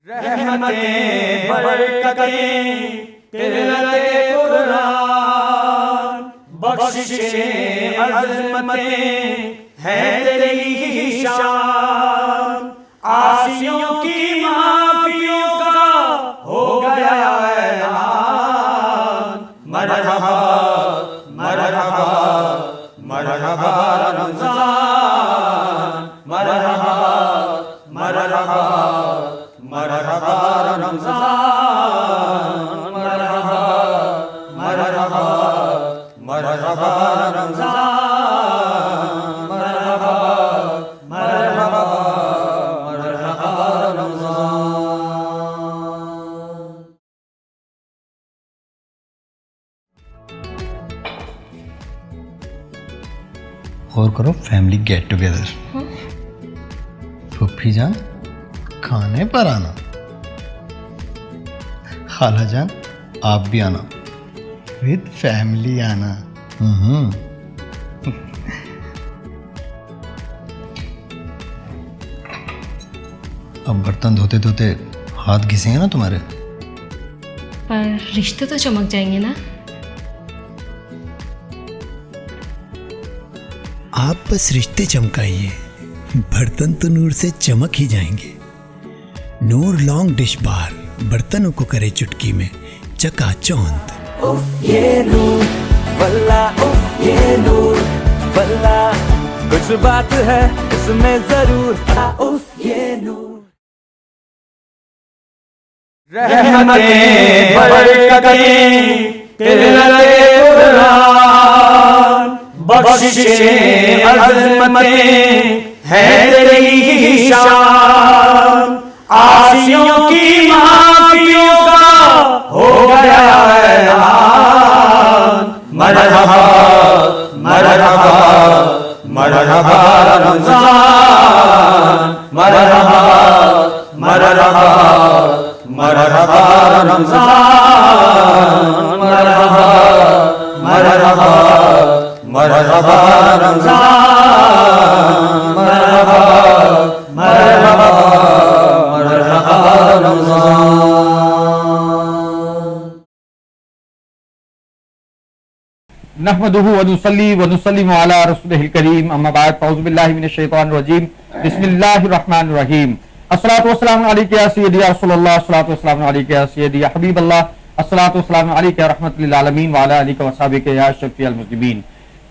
रहमतें बरकतें तिलते कुरान, बख्शिशें अज़मतें हैं तेरी ही शान। आसियों की माफियों का हो गया ऐलान। मरहबा मरहबा मरहबा रमज़ान, मरहबा मरहबा मरहबा रमज़ान, मरहबा मरहबा मरहबा रमज़ान, मरहबा मरहबा मरहबा रमज़ान। और करो फैमिली गेट टुगेदर। फूफी जान खाने पर आना, खाला जान आप भी आना, विद फैमिली आना। अब बर्तन धोते धोते हाथ घिसेंगे ना तुम्हारे। पर रिश्ते तो चमक जाएंगे ना। आप बस रिश्ते चमकाइए, बर्तन तो नूर से चमक ही जाएंगे। नूर लॉन्ग डिश बार बर्तनों को करे चुटकी में चकाचौंध। उफ ये नूर वल्ला, उफ ये नूर वल्ला, कुछ बात है इसमें जरूर। उफ ये नूर। रहमतें बरकतें तिलते कुरान, बख्शिशें अज़मतें हैं तेरी ही शान। आसियों की माफियों का हो गया ऐलान। मरहबा मरहबा मरहबा रमज़ान, मरहबा मरहबा मरहबा रमज़ान, मरहबा मरहबा मरहबा रमज़ान, मरहबा मरहबा मरहबा रमज़ान। नहमदुहु व नुसल्ली व नुसल्लिमु अला रसूलिहिल करीम, अम्मा बाद, फ़अऊज़ु बिल्लाहि मिनश शैतानिर रजीम, बिस्मिल्लाहिर रहमानिर रहीम। अस्सलातु वस्सलामु अलैका या सय्यदी या रसूलल्लाह, अस्सलातु वस्सलामु अलैका या सय्यदी या हबीबल्लाह, अस्सलातु वस्सलामु अलैका या रहमतुल लिल आलमीन व अला आलिका व सहाबिका या शफीअल मुज़निबीन।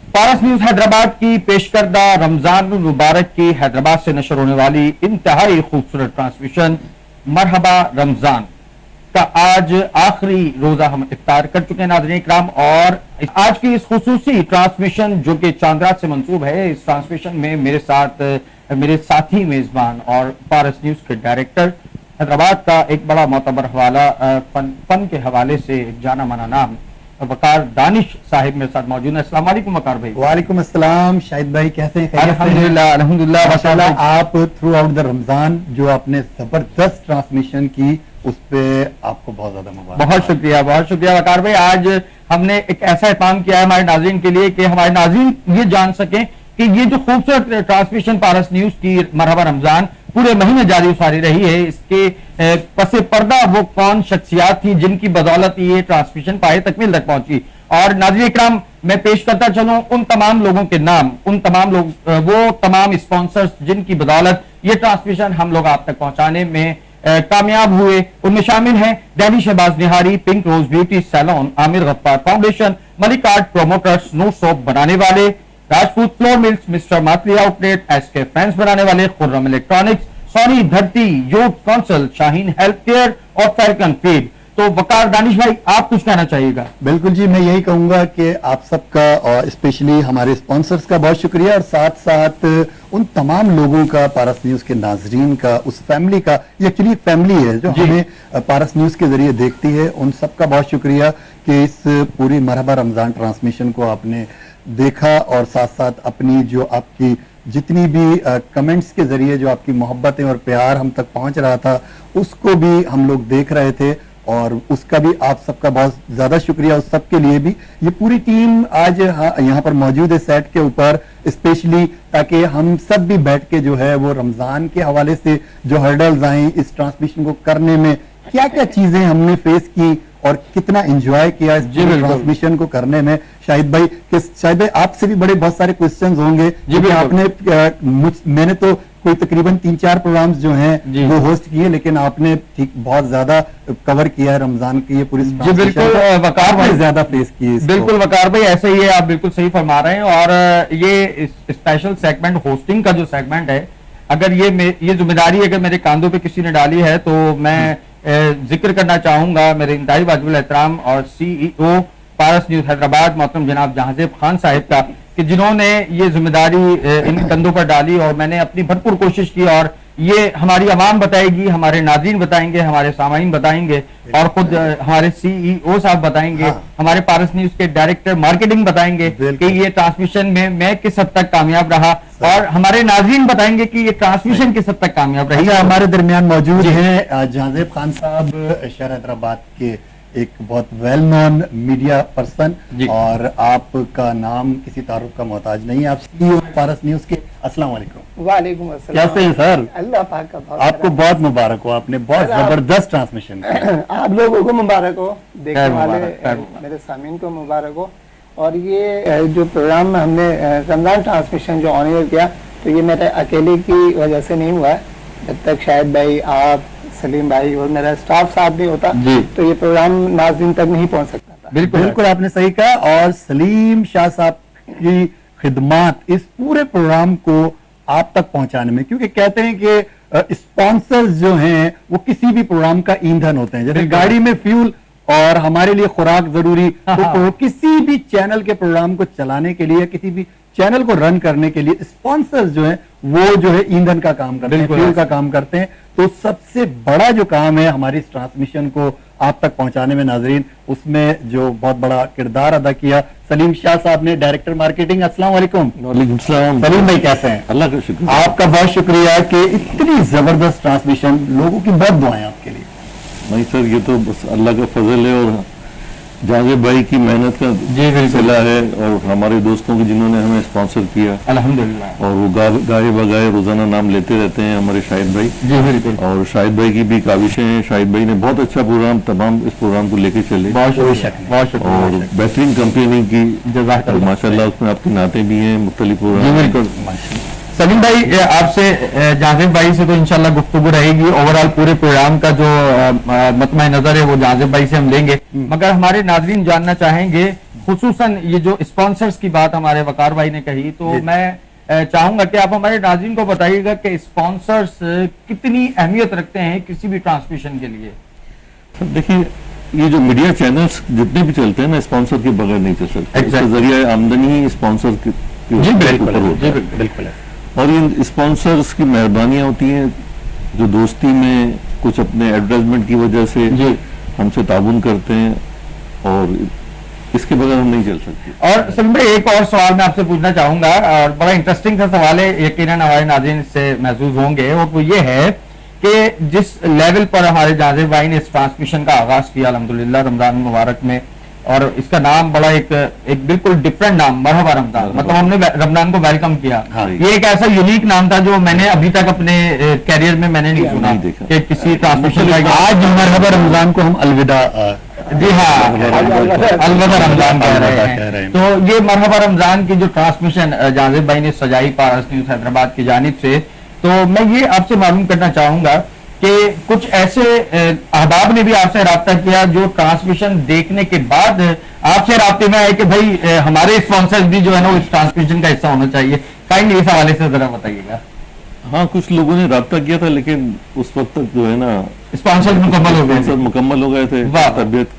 पारस न्यूज़ हैदराबाद की पेश करदा रमजान मुबारक की हैदराबाद से नशर होने वाली इंतहाई खूबसूरत ट्रांसमिशन मरहबा रमजान का आज आखिरी रोजा हम इफ्तार कर चुके हैं नाज़रीन इकराम। और आज की इस खुसूसी ट्रांसमिशन जो कि चांदरात से मंसूब है, इस ट्रांसमिशन में मेरे साथ मेरे साथी मेजबान और पारस न्यूज़ के डायरेक्टर, हैदराबाद का एक बड़ा मोतबर हवाला फन के हवाले से जाना माना नाम वकार दानिश साहिब मेरे साथ मौजूद है। अस्सलाम वालेकुम वकार भाई। वालेकुम अस्सलाम। शाहिद भाई कैसे हैं? अल्हम्दुलिल्लाह अल्हम्दुलिल्लाह माशाल्लाह। आप थ्रू आउट द रमजान जो आपने जबरदस्त ट्रांसमिशन की, उस पे आपको बहुत ज्यादा मुबारक। बहुत शुक्रिया वकार भाई। आज हमने एक ऐसा काम किया है हमारे नाज़रीन के लिए कि हमारे नाज़रीन ये जान सकें कि ये जो खूबसूरत ट्रांसमिशन पारस न्यूज़ की मरहबा रमजान पूरे महीने जारी सारी रही है, इसके पसे पर्दा वो कौन शख्सियात थी जिनकी बदौलत ये ट्रांसमिशन पाए तकमील तक पहुंची। और नाज़रीन इकराम मैं पेश करता चलूं उन तमाम लोगों के नाम, उन तमाम लोग, वो तमाम स्पॉन्सर्स जिनकी बदौलत ये ट्रांसमिशन हम लोग आप तक पहुंचाने में कामयाब हुए। उनमें शामिल हैं Delhi Shahbaz Nihari, pink rose beauty salon, Aamir Gaffar foundation, Malik art promoters, no soap बनाने वाले, Rajput flour mills, mister Matali outlet, SK fans बनाने वाले, Khurram electronics, Soni Dharti, youth council, Shaheen health care और फैल्कन फीड। तो वकार दानिश भाई आप कुछ कहना चाहिएगा? बिल्कुल जी, मैं यही कहूंगा कि आप सबका और स्पेशली हमारे स्पॉन्सर्स का बहुत शुक्रिया, और साथ साथ उन तमाम लोगों का, पारस न्यूज के नाजरीन का, उस फैमिली का, ये एक्चुअली फैमिली है जो हमें पारस न्यूज के जरिए देखती है, उन सबका बहुत शुक्रिया कि इस पूरी मरहबा रमजान ट्रांसमिशन को आपने देखा, और साथ साथ अपनी जो आपकी जितनी भी कमेंट्स के जरिए जो आपकी मोहब्बतें और प्यार हम तक पहुंच रहा था, उसको भी हम लोग देख रहे थे। और उसका भी आप सबका बहुत ज्यादा शुक्रिया, उस सब के लिए भी। ये पूरी टीम आज यहाँ पर मौजूद है सेट के ऊपर स्पेशली, ताकि हम सब भी बैठ के जो है वो रमजान के हवाले से जो हर्डल्स आई इस ट्रांसमिशन को करने में, क्या क्या चीजें हमने फेस की और कितना एंजॉय किया इस ट्रांसमिशन को करने में। शाहिद भाई आपसे भी बड़े बहुत सारे क्वेश्चंस होंगे क्योंकि आपने मैंने तो कोई तकरीबन 3-4 प्रोग्राम्स जो हैं वो होस्ट किए, लेकिन आपने ठीक बहुत ज्यादा कवर किया है रमजान की ये पूरी। जी बिल्कुल वकार भाई, ज्यादा फेस किए। बिल्कुल वकार भाई, ऐसे ही है, आप बिल्कुल सही फरमा रहे हैं। और ये स्पेशल सेगमेंट होस्टिंग का जो सेगमेंट है, अगर ये जिम्मेदारी अगर मेरे कांधों पे किसी ने डाली है तो मैं जिक्र करना चाहूंगा मेरे इंतहाई वाजिबुल एहतराम और CEO पारस न्यूज हैदराबाद मोहतरम जनाब जहांजेब खान साहिब का, कि जिन्होंने ये जिम्मेदारी इन कंधों पर डाली और मैंने अपनी भरपूर कोशिश की। और ये हमारी आवाम बताएगी, हमारे नाज़रीन बताएंगे, हमारे सामाईन बताएंगे और खुद हमारे CEO साहब बताएंगे, हमारे पारस न्यूज के डायरेक्टर मार्केटिंग बताएंगे कि ये ट्रांसमिशन में मैं किस हद तक कामयाब रहा, और हमारे नाज़रीन बताएंगे कि ये ट्रांसमिशन किस हद तक कामयाब रही। हमारे दरमियान मौजूद हैं जहांजेब खान साहब, शहर हैदराबाद के एक बहुत वेल नोन मीडिया पर्सन, और आपका नाम किसी तारुफ का मोहताज नहीं है, आप CEO पारस न्यूज के। अस्सलाम वालेकुम। वालेकुम अस्सलाम। कैसे हैं सर? अल्लाह पाक का बहुत आपको बहुत मुबारक हो, आपने बहुत जबरदस्त ट्रांसमिशन किया। आप लोगों को मुबारक हो, देखने वाले मेरे सामीन को मुबारक हो। और ये जो प्रोग्राम में हमने रमजान ट्रांसमिशन जो ऑन एयर किया, तो ये मेरे अकेले की वजह से नहीं हुआ है। जब तक शाहिद भाई, आप, सलीम भाई और मेरा स्टाफ साथ नहीं होता तो ये प्रोग्राम नाज़रीन तक नहीं पहुंच सकता था। बिल्कुल आपने सही कहा। और सलीम शाह साहब की खिदमात इस पूरे प्रोग्राम को आप तक पहुंचाने में, क्योंकि कहते हैं कि स्पॉन्सर्स जो हैं वो किसी भी प्रोग्राम का ईंधन होते हैं। जैसे गाड़ी में फ्यूल और हमारे लिए खुराक जरूरी, तो किसी भी चैनल के प्रोग्राम को चलाने के लिए, किसी भी चैनल को रन करने के लिए स्पॉन्सर्स जो है वो जो है ईंधन का काम करते हैं, फ्यूल का काम करते हैं। तो सबसे बड़ा जो काम है हमारी इस ट्रांसमिशन को आप तक पहुंचाने में नाजरीन, उसमें जो बहुत बड़ा किरदार अदा किया सलीम शाह साहब ने, डायरेक्टर मार्केटिंग। अस्सलाम वालेकुम। वालेकुम सलाम। सलीम भाई कैसे हैं? अल्लाह का शुक्र। आपका बहुत शुक्रिया कि इतनी जबरदस्त ट्रांसमिशन, लोगों की बहुत दुआएं आपके लिए। नहीं सर, ये तो बस अल्लाह का फजल है और जहांजेब भाई की मेहनत का सिला है, और हमारे दोस्तों के जिन्होंने हमें स्पॉन्सर किया अल्हम्दुलिल्लाह। और वो गाए बगाए रोजाना नाम लेते रहते हैं हमारे शाहिद भाई। जी बिल्कुल। और शाहिद भाई की भी काविशें हैं, शाहिद भाई ने बहुत अच्छा प्रोग्राम तमाम इस प्रोग्राम को लेके चले, बहुत शुक्रिया। और बेहतरीन कंपनी की माशाल्लाह उसमें आपके नाते भी हैं, मुख्तलिफ प्रोग्राम। सलीम भाई, आपसे जहांजेब भाई से तो इंशाल्लाह गुफ्तगू रहेगी, ओवरऑल पूरे प्रोग्राम का जो मतमा नजर है वो जहांजेब भाई से हम लेंगे। मगर हमारे नाज़रीन जानना चाहेंगे, खुसूसन ये जो स्पॉन्सर्स की बात हमारे वकार भाई ने कही, तो मैं चाहूंगा कि आप हमारे नाज़रीन को बताइएगा कि स्पॉन्सर्स कितनी अहमियत रखते हैं किसी भी ट्रांसमिशन के लिए। देखिए, ये जो मीडिया चैनल्स जितने भी चलते हैं ना, स्पॉन्सर के बगैर नहीं चल सकते। इसका जरिया आमदनी ही स्पॉन्सर की बिल्कुल। और इन स्पॉन्सर्स की मेहरबानियां होती हैं जो दोस्ती में कुछ अपने एडवर्टाइजमेंट की वजह से हमसे ताबून करते हैं, और इसके बगैर हम नहीं चल सकते। और सलीम भाई, एक और सवाल मैं आपसे पूछना चाहूंगा, और बड़ा इंटरेस्टिंग सा सवाल है, यकीनन हमारे नाज़रीन इससे महसूस होंगे, और वो ये है कि जिस लेवल पर हमारे जहांजेब भाई ने इस ट्रांसमिशन का आगाज किया अल्हम्दुलिल्लाह रमजान मुबारक में, और इसका नाम बड़ा एक बिल्कुल डिफरेंट नाम, मरहबा रमजान, मतलब हमने रमजान को वेलकम किया। ये एक ऐसा यूनिक नाम था जो मैंने अभी तक अपने कैरियर में मैंने नहीं सुना कि किसी ट्रांसमिशन का। आज मरहबा रमजान को हम अलविदा, जी हाँ, अलविदा रमजान कह रहे हैं। तो ये मरहबा रमजान की जो ट्रांसमिशन जहांजेब भाई ने सजाई पारस न्यूज हैदराबाद की जानिब से, तो मैं ये आपसे मालूम करना चाहूंगा कि कुछ ऐसे अहबाब ने भी आपसे राब्ता किया जो ट्रांसमिशन देखने के बाद आपसे राब्ते में आए कि भाई हमारे स्पॉन्सर्स भी जो है ना इस ट्रांसमिशन का हिस्सा होना चाहिए। काइंडली इस हवाले से जरा बताइएगा। हाँ, कुछ लोगों ने राब्ता किया था, लेकिन उस वक्त तक जो है ना स्पॉन्सर्स मुकम्मल हो गए थे, तबियत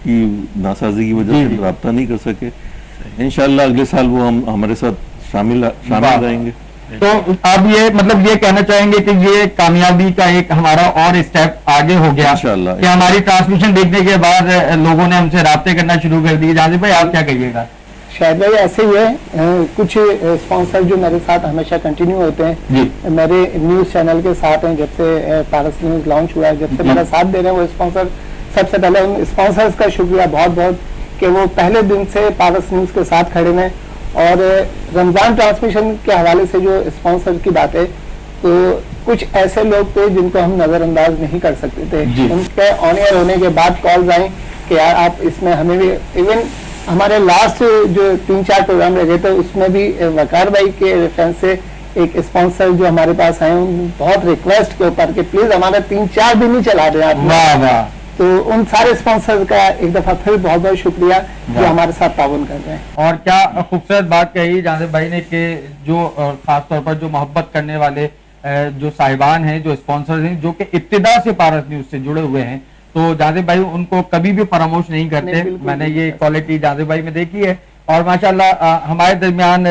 की नासाजी की वजह से राब्ता नहीं कर सके। इंशाल्लाह अगले साल वो हम हमारे साथ शामिल रहेंगे। तो अब ये मतलब ये कहना चाहेंगे कि ये कामयाबी का एक हमारा और स्टेप आगे हो गया कि हमारी ट्रांसमिशन देखने के बाद लोगों ने हमसे राब्ते करना शुरू कर दिए। जहांजेब भाई, आप क्या कहिएगा? शायद भाई ऐसे ही है, कुछ स्पॉन्सर जो मेरे साथ हमेशा कंटिन्यू होते हैं, मेरे न्यूज चैनल के साथ हैं, जब से पारस न्यूज लॉन्च हुआ है, जब से मेरा साथ दे रहे हैं वो स्पॉन्सर सबसे पहले उन स्पॉन्सर्स का शुक्रिया बहुत बहुत कि वो पहले दिन से पारस न्यूज़ के साथ खड़े हैं। और रमज़ान ट्रांसमिशन के हवाले से जो स्पॉन्सर की बात है, तो कुछ ऐसे लोग थे जिनको हम नज़रअंदाज नहीं कर सकते थे। उनके ऑन एयर होने के बाद कॉल्स आई कि यार आप इसमें हमें भी, इवन हमारे लास्ट जो 3-4 प्रोग्राम रह गए थे उसमें भी वकार भाई के रेफरेंस से एक स्पॉन्सर जो हमारे पास आए बहुत रिक्वेस्ट के ऊपर कि प्लीज हमारा 3-4 दिन ही चला दें आप। वाह वाह। तो उन सारे स्पॉन्सर का एक दफा फिर बहुत बहुत शुक्रिया जो हमारे साथ ताउन कर रहे हैं। और क्या खूबसूरत बात कही जानिब भाई ने कि जो खासतौर पर जो मोहब्बत करने वाले जो साहिबान हैं, जो स्पॉन्सर्स हैं, जो कि इब्तिदा से पारस न्यूज से जुड़े हुए हैं, तो जानिब भाई उनको कभी भी फरामोश नहीं करते। मैंने ये क्वालिटी जानिब भाई में देखी है। और माशाल्लाह हमारे दरमियान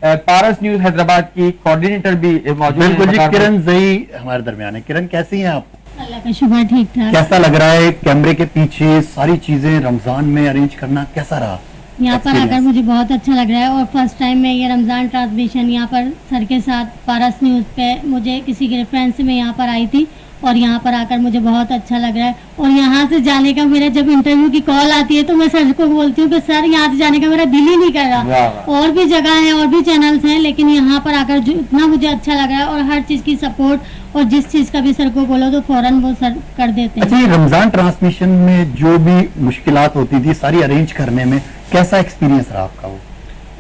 पारस न्यूज हैदराबाद की कोऑर्डिनेटर भी मौजूद है। बिल्कुल जी, किरण जई हमारे दरमियान है। किरण कैसी हैं आप? अल्लाह का शुक्र, ठीक ठाक। कैसा लग रहा है कैमरे के पीछे सारी चीजें रमजान में अरेंज करना, कैसा रहा? यहाँ पर आकर मुझे बहुत अच्छा लग रहा है। और फर्स्ट टाइम मैं ये रमज़ान ट्रांसमिशन यहाँ पर सर के साथ पारस न्यूज़ पे मुझे किसी के रेफरेंस में यहाँ पर आई थी और यहाँ पर आकर मुझे बहुत अच्छा लग रहा है। और यहाँ से जाने का मेरा जब इंटरव्यू की कॉल आती है तो मैं सर को बोलती हूँ कि सर यहाँ से जाने का मेरा दिल ही नहीं कर रहा। और भी जगह है और भी चैनल्स हैं, लेकिन यहाँ पर आकर जो इतना मुझे अच्छा लग रहा है और हर चीज़ की सपोर्ट और जिस चीज़ का भी सर को बोलो तो फौरन वो सर कर देते हैं। अच्छा, रमजान ट्रांसमिशन में जो भी मुश्किलात होती थी सारी अरेंज करने में, कैसा एक्सपीरियंस रहा आपका? वो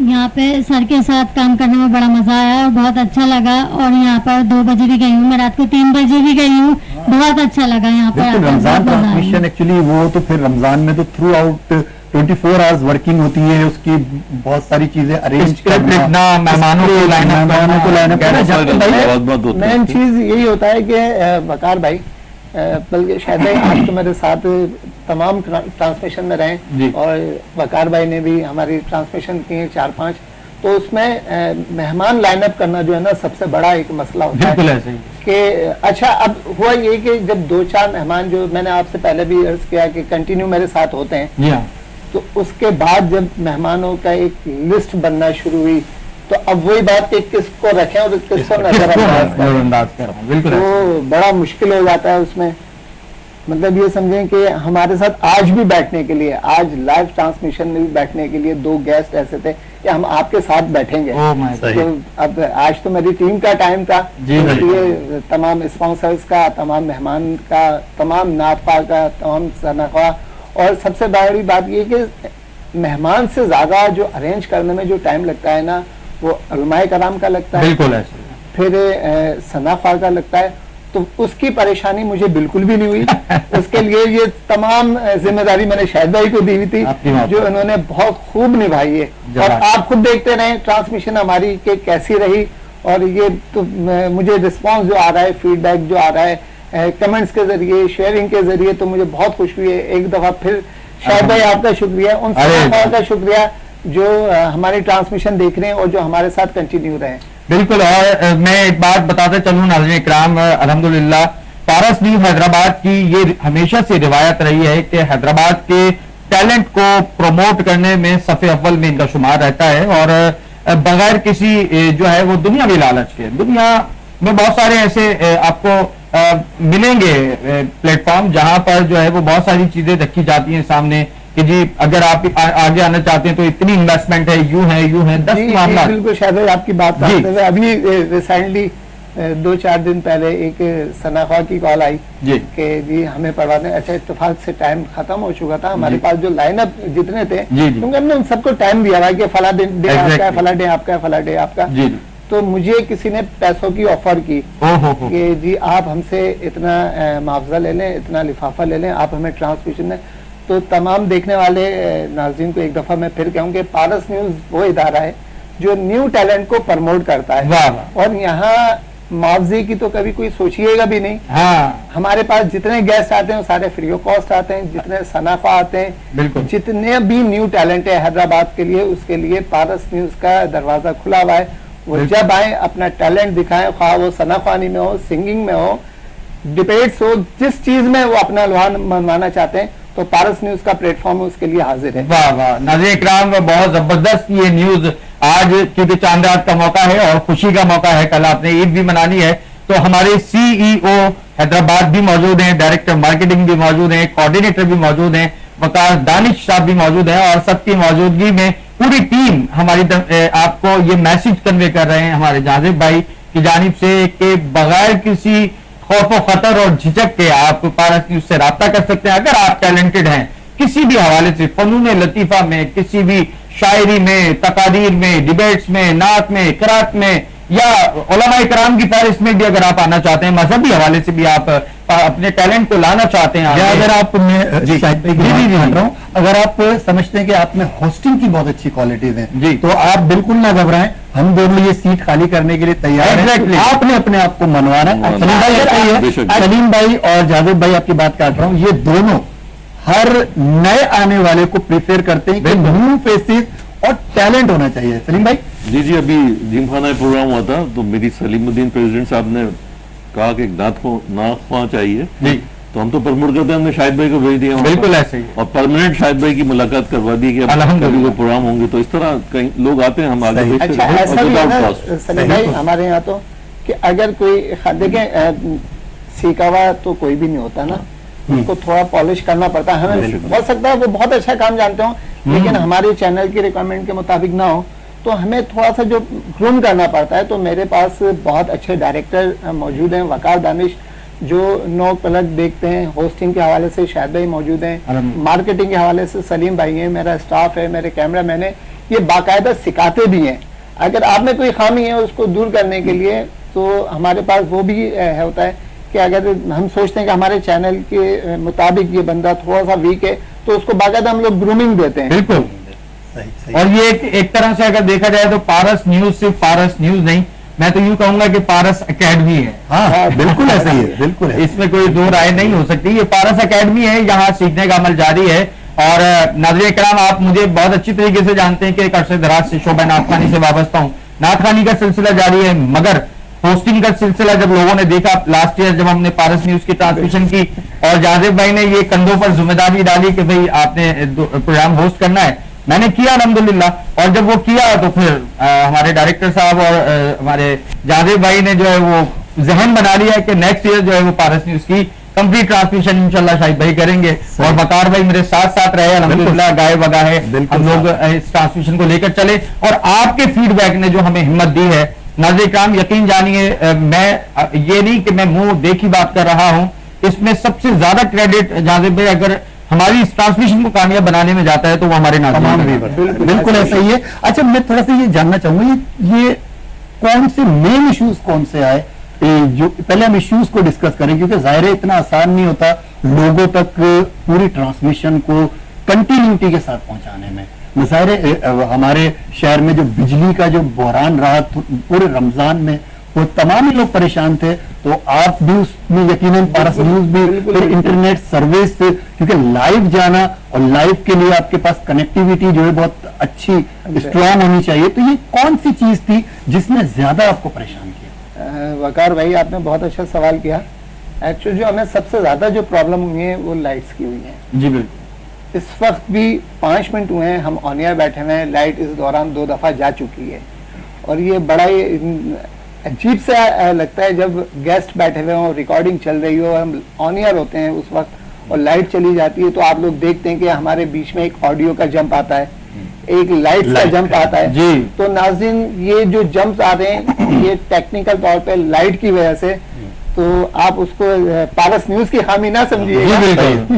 यहाँ पे सर के साथ काम करने में बड़ा मजा आया और बहुत अच्छा लगा। और यहाँ पर 2 बजे भी गई हूँ, मैं रात को 3 बजे भी गई हूँ, बहुत अच्छा लगा यहाँ पर। रमजान ट्रांसमिशन एक्चुअली वो तो फिर रमजान में तो थ्रू आउट 24 आवर्स वर्किंग होती है, उसकी बहुत सारी चीजें अरेंज करना, मेहमानों को लाइन अप। मेन चीज यही होता है कि वकार भाई, बल्कि शायद आज तो मेरे साथ तमाम ट्रांसमिशन में रहे और वकार भाई ने भी हमारी ट्रांसमिशन की है 4-5, तो उसमें मेहमान लाइनअप करना जो है ना सबसे बड़ा एक मसला होता है कि अच्छा अब हुआ ये कि जब 2-4 मेहमान जो मैंने आपसे पहले भी अर्ज किया कि कंटिन्यू मेरे साथ होते हैं, तो उसके बाद जब मेहमानों का एक लिस्ट बनना शुरू हुई तो अब वही बात कि किसको रखें और किसको नजरअंदाज करें, तो बड़ा मुश्किल हो जाता है उसमें। मतलब ये समझें कि हमारे साथ आज भी बैठने के लिए, आज लाइव ट्रांसमिशन में भी बैठने के लिए 2 गेस्ट ऐसे थे कि हम आपके साथ बैठेंगे। तो अब आज तो मेरी टीम का टाइम था, ये तमाम स्पॉन्सर्स का, तमाम मेहमान का, तमाम नाफा का, तमाम सनाखा, और सबसे बड़ी बात ये कि मेहमान से ज्यादा जो अरेंज करने में जो टाइम लगता है ना, वो उलमाए कराम का लगता है, फिर सनाफा का लगता है, तो उसकी परेशानी मुझे बिल्कुल भी नहीं हुई। उसके लिए ये तमाम जिम्मेदारी मैंने शाहिद भाई को दी हुई थी, जो उन्होंने बहुत खूब निभाई है। और आप खुद देखते रहे ट्रांसमिशन हमारी के कैसी रही, और ये तो मुझे रिस्पांस जो आ रहा है, फीडबैक जो आ रहा है कमेंट्स के जरिए, शेयरिंग के जरिए, तो मुझे बहुत खुशी हुई है। एक दफा फिर शाहिद भाई आपका शुक्रिया, उन सब का शुक्रिया जो हमारी ट्रांसमिशन देख रहे हैं और जो हमारे साथ कंटिन्यू रहे। बिल्कुल। और मैं एक बात बताते चलूं नाज़रीन इकराम, अल्हम्दुलिल्लाह पारस न्यूज़ हैदराबाद की ये हमेशा से रिवायत रही है कि हैदराबाद के टैलेंट को प्रमोट करने में सफ़े अव्वल में इनका शुमार रहता है, और बगैर किसी जो है वो दुनियावी लालच के। दुनिया में बहुत सारे ऐसे आपको मिलेंगे प्लेटफॉर्म जहां पर जो है वो बहुत सारी चीजें रखी जाती हैं सामने कि जी अगर आप आगे आना चाहते हैं तो इतनी इन्वेस्टमेंट है, यूं है 10 मामला। बिल्कुल शायद आपकी बात करते हुए अभी रिसेंटली 2-4 दिन पहले एक सनाखा की कॉल आई कि जी हमें पढ़वाने, अच्छा इत्तेफाक से टाइम खत्म हो चुका था, हमारे पास जो लाइनअप जितने थे क्योंकि हमने उन सबको टाइम दिया हुआ कि फला डे आपका है, फला डे आपका है, फला डे आपका। तो मुझे किसी ने पैसों की ऑफर की कि जी आप हमसे इतना मुआवजा ले लें, इतना लिफाफा ले लें, आप हमें ट्रांसमिशन में। तो तमाम देखने वाले नाज़रीन को एक दफा मैं फिर कहूँ कि पारस न्यूज़ वो इदारा है जो न्यू टैलेंट को प्रमोट करता है, और यहाँ मुआवजे की तो कभी कोई सोचिएगा भी नहीं। हमारे पास जितने गेस्ट आते हैं वो सारे फ्री ऑफ कॉस्ट आते हैं, जितने सनाफा आते हैं, जितने भी न्यू टैलेंट है हैदराबाद के लिए, उसके लिए पारस न्यूज़ का दरवाजा खुला हुआ है। वो जब आए अपना टैलेंट दिखाएं, ख्वाह वो सनाफानी में हो, सिंगिंग में हो, डिबेट्स हो, जिस चीज में वो अपना लुहान मनवाना चाहते हैं, तो पारस न्यूज़ का प्लेटफॉर्म उसके लिए हाजिर है। वाह वाह नाज़रीन इकराम, बहुत जबरदस्त ये न्यूज आज, क्योंकि चांद रात का मौका है और खुशी का मौका है, कल आपने ईद भी मनानी है, तो हमारे सीईओ हैदराबाद भी मौजूद हैं, डायरेक्टर मार्केटिंग भी मौजूद हैं, कोऑर्डिनेटर भी मौजूद हैं, वकार दानिश साहब भी मौजूद हैं, और सबकी मौजूदगी में पूरी टीम हमारी आपको ये मैसेज कन्वे कर रहे हैं हमारे जाजिब भाई की जानिब से कि बगैर किसी खौफ खतर और झिझक के आप पारस न्यूज से राब्ता कर सकते हैं। अगर आप टैलेंटेड हैं किसी भी हवाले से, फनून लतीफा में, किसी भी शायरी में, तकादीर में, डिबेट्स में, नात में, किरात में, या उलमाए कराम की फहरिस्त में भी अगर आप आना चाहते हैं, मजहबी हवाले से भी आप अपने टैलेंट को लाना चाहते हैं, या अगर आप अगर आप समझते हैं कि आप में होस्टिंग की बहुत अच्छी क्वालिटीज हैं, तो आप बिल्कुल ना घबराएं, हम दोनों ये सीट खाली करने के लिए तैयार हैं। आपने अपने आप को मनवाना है। सलीम भाई और जावेद भाई, आपकी बात काट रहा हूं, ये दोनों हर नए आने वाले को प्रिफेयर करते हैं कि न्यू फेसेस और टैलेंट होना चाहिए। सलीम भाई जी अभी जिमखाना प्रोग्राम हुआ था तो मेरी सलीमुद्दीन प्रेसिडेंट साहब ने कहा कि एक नाखवा चाहिए जी, तो हम तो प्रमोट करते हैं, हमने शाहिद भाई को भेज दिया। बिल्कुल ऐसे ही, और परमानेंट शाहिद भाई की मुलाकात करवा दी कि कभी कोई प्रोग्राम होंगे तो इस तरह कई लोग आते हैं, हम आगे अच्छा ऐसा भी है ना सलीम भाई हमारे यहाँ तो कि अगर कोई देखें सीखा हुआ तो कोई भी नहीं होता ना, उसको थोड़ा पॉलिश करना पड़ता है। हमें हो सकता है वो बहुत अच्छा काम जानते हो, लेकिन हमारे चैनल की रिक्वायरमेंट के मुताबिक ना हो, तो हमें थोड़ा सा जो ग्रूम करना पड़ता है। तो मेरे पास बहुत अच्छे डायरेक्टर मौजूद हैं, वकार दानिश जो नोक पलट देखते हैं, होस्टिंग के हवाले से शाहिद भाई मौजूद हैं, मार्केटिंग के हवाले से सलीम भाई हैं, मेरा स्टाफ है, मेरे कैमरा मैन है, ये बाकायदा सिखाते भी हैं। अगर आप में कोई खामी है उसको दूर करने के लिए तो हमारे पास वो भी होता है कि अगर हम सोचते हैं कि हमारे चैनल के मुताबिक ये बंदा थोड़ा सा वीक है तो उसको बाकायदा हम लोग ग्रूमिंग देते हैं। बिल्कुल सही। और ये एक तरह से अगर देखा जाए तो पारस न्यूज सिर्फ पारस न्यूज नहीं, मैं तो यूं कहूंगा कि पारस एकेडमी है। हाँ बिल्कुल ऐसा ही है, बिल्कुल है। इसमें कोई दो राय नहीं हो सकती, ये पारस एकेडमी है, यहाँ सीखने का अमल जारी है। और नाज़रीन किराम, आप मुझे बहुत अच्छी तरीके से जानते हैं कि एक अरसे दराज से शोबा नाथखानी से वाबस्ता हूँ, नाथखानी का सिलसिला जारी है, मगर होस्टिंग का सिलसिला जब लोगों ने देखा लास्ट ईयर जब हमने पारस न्यूज की ट्रांसमिशन की और जाजिब भाई ने ये कंधों पर जिम्मेदारी डाली कि भाई आपने प्रोग्राम होस्ट करना है, मैंने किया अल्हम्दुलिल्लाह। और जब वो किया तो फिर हमारे डायरेक्टर साहब और हमारे जाजिब भाई ने जो है वो जहन बना लिया है कि नेक्स्ट ईयर जो है वो पारस न्यूज की कंप्लीट ट्रांसमिशन इंशाल्लाह शाहिद भाई करेंगे। और वकार भाई मेरे साथ साथ रहे, अल्हम्दुलिल्लाह गाय बगा है, हम लोग इस ट्रांसमिशन को लेकर चले। और आपके फीडबैक ने जो हमें हिम्मत दी है, नाज़रीन किराम यकीन जानिए, मैं ये नहीं कि मैं मुंह देखी बात कर रहा हूं, इसमें सबसे ज्यादा क्रेडिट जाजिब भाई अगर हमारी इस ट्रांसमिशन को कामयाब बनाने में जाता है तो वो हमारे नाज़रीन। बिल्कुल ऐसा ही है। अच्छा मैं थोड़ा सा ये जानना चाहूंगा, ये कौन से मेन इश्यूज कौन से आए, जो पहले हम इश्यूज को डिस्कस करें, क्योंकि जाहिर है इतना आसान नहीं होता लोगों तक पूरी ट्रांसमिशन को कंटिन्यूटी के साथ पहुंचाने में। जाहिर हमारे शहर में जो बिजली का जो बहरान रहा पूरे रमजान में, वो तमाम ही लोग परेशान थे, तो आप भी उसमें यकीनन पारस न्यूज भी, फिर इंटरनेट सर्विस, क्योंकि लाइव जाना और लाइव के लिए आपके पास कनेक्टिविटी जो है बहुत अच्छी स्ट्रॉन्ग होनी चाहिए। तो ये कौन सी चीज थी जिसने ज्यादा आपको परेशान किया? वकार भाई आपने बहुत अच्छा सवाल किया। एक्चुअली जो हमें सबसे ज्यादा जो प्रॉब्लम हुई है वो लाइट्स की हुई है। जी बिल्कुल, इस वक्त भी 5 मिनट हुए हैं हम ऑन एयर बैठे हुए हैं, लाइट इस दौरान 2 दफा जा चुकी है। और ये बड़ा ही अजीब सा लगता है जब गेस्ट बैठे हुए हों, रिकॉर्डिंग चल रही हो, हम ऑन एयर होते हैं उस वक्त और लाइट चली जाती है, तो आप लोग देखते हैं कि हमारे बीच में एक ऑडियो का जंप आता है, एक लाइट का जंप आता है जी। तो नाज़रीन ये जो जंप्स आ रहे हैं ये टेक्निकल तौर पे लाइट की वजह से, तो आप उसको पारस न्यूज की खामी ना समझिएगा,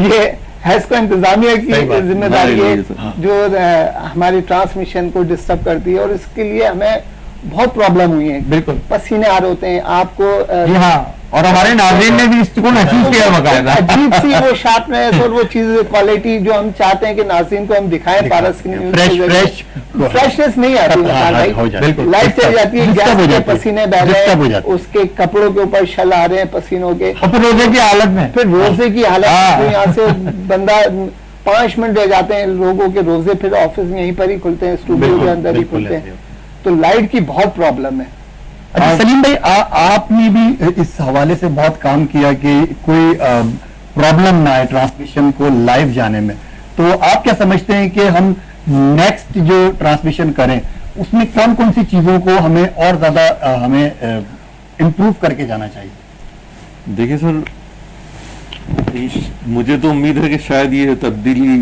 ये हैस्को इंतजामिया की जिम्मेदारी है जो हमारी ट्रांसमिशन को डिस्टर्ब करती है। और इसके लिए हमें बहुत प्रॉब्लम हुई है, बिल्कुल पसीने आ रहे होते हैं आपको। जी हाँ, और हमारे नाज़रीन ने भी इसको महसूस किया बकायदा, अजीब सी वो शार्पनेस और वो चीज क्वालिटी जो हम चाहते हैं कि नाज़रीन को हम दिखाएं पारस की फ्रेशनेस नहीं आती भाई, लाइट चली जाती है, गैस के पसीने बह रहे हैं, उसके कपड़ों के ऊपर शल आ रहे हैं पसीनों के, रोजे की हालत में, फिर रोजे की हालत, यहाँ से बंदा 5 मिनट रह जाते हैं लोगों के रोजे, फिर ऑफिस में यहीं पर ही खुलते हैं, स्टूडियो के अंदर ही खुलते हैं, तो लाइट की बहुत प्रॉब्लम है। अच्छा सलीम भाई, आपने भी इस हवाले से बहुत काम किया कि कोई प्रॉब्लम ना आए ट्रांसमिशन को लाइव जाने में, तो आप क्या समझते हैं कि हम नेक्स्ट जो ट्रांसमिशन करें उसमें कौन कौन सी चीजों को हमें और ज्यादा हमें इम्प्रूव करके जाना चाहिए? देखिए सर, मुझे तो उम्मीद है कि शायद ये तब्दीली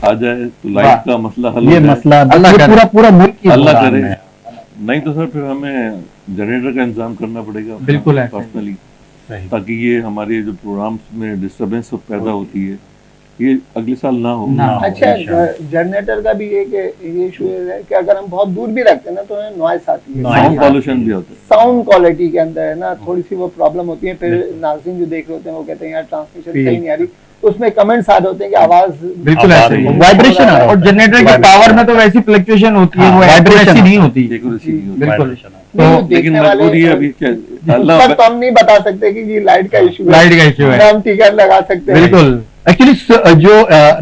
आ जाए तो लाइट का मसला हल ये हो जाए। मसला पूरा पूरा मुल्क की अल्लाह बुरान करे, है। नहीं तो सर फिर हमें जनरेटर का इंतजाम करना पड़ेगा बिल्कुल है पर्सनली, सही। ताकि ये हमारे जो प्रोग्राम्स में डिस्टरबेंस पैदा होती है ये अगले साल ना हो। अच्छा, जनरेटर का भी एक ये इशू है कि अगर हम बहुत दूर भी रखते हैं ना तो नॉइस आती है, साउंड पॉल्यूशन भी होता है, साउंड क्वालिटी के अंदर है ना थोड़ी सी वो प्रॉब्लम होती है। फिर नाज़रीन जो देख रहे होते हैं वो कहते हैं यार ट्रांसमिशन सही नहीं आ रही, उसमें कमेंट्स आ रहे होते हैं कि आवाज बिल्कुल ऐसे ही वाइब्रेशन आ रहा है। और जनरेटर की पावर में तो वैसी फ्लक्चुएशन होती है, वो एक्यूरेसी नहीं होती। बिल्कुल। तो लेकिन मजबूरी है अभी क्या, अल्लाह तो हम नहीं बता सकते कि ये लाइट का इशू है, लाइट का इशू है, हम टिकट लगा सकते हैं। बिल्कुल। एक्चुअली जो